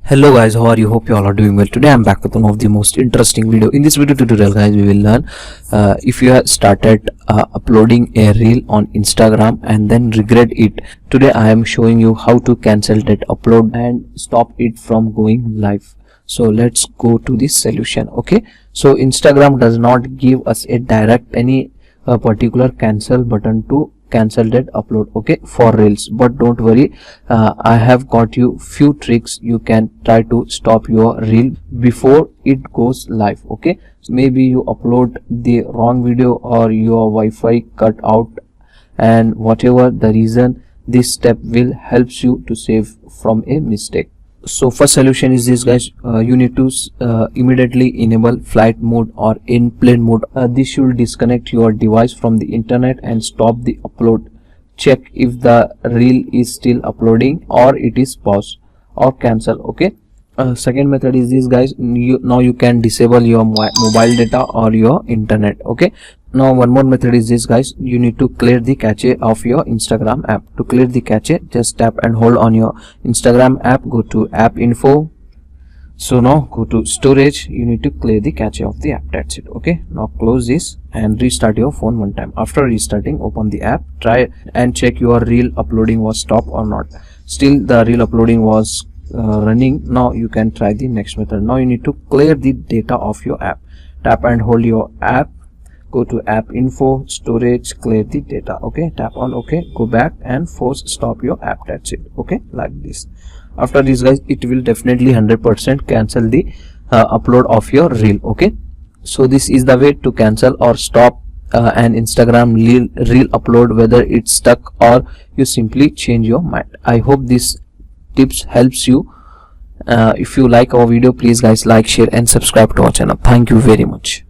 Hello guys, how are you? Hope you all are doing well. Today I'm back with one of the most interesting video. In this video tutorial guys, we will learn if you have started uploading a reel on Instagram and then regret it. Today I am showing you how to cancel that upload and stop it from going live. So let's go to this solution. Okay, so Instagram does not give us a direct any particular cancel button to cancel that upload, okay, for reels. But don't worry, I have got you few tricks you can try to stop your reel before it goes live. Okay, so maybe you upload the wrong video or your Wi-Fi cut out, and whatever the reason, this step will helps you to save from a mistake. So first solution is this guys, you need to immediately enable flight mode or in plane mode. This should disconnect your device from the internet and stop the upload. Check if the reel is still uploading or it is paused or cancel. Okay, second method is this guys, now you can disable your mobile data or your internet. Okay, now one more method is this guys, you need to clear the cache of your Instagram app. To clear the cache, just tap and hold on your Instagram app, go to app info. So now go to storage, you need to clear the cache of the app. That's it. Okay, now close this and restart your phone one time. After restarting, open the app, try and check your reel uploading was stopped or not. Still the reel uploading was running. Now you can try the next method. Now you need to clear the data of your app. Tap and hold your app, go to app info, storage, clear the data. Okay, tap on OK, go back and force stop your app. That's it. Okay, like this. After this guys, it will definitely 100% cancel the upload of your reel. Okay, so this is the way to cancel or stop an Instagram reel upload, whether it's stuck or you simply change your mind. I hope this tips helps you. If you like our video, please guys like, share and subscribe to our channel. Thank you very much.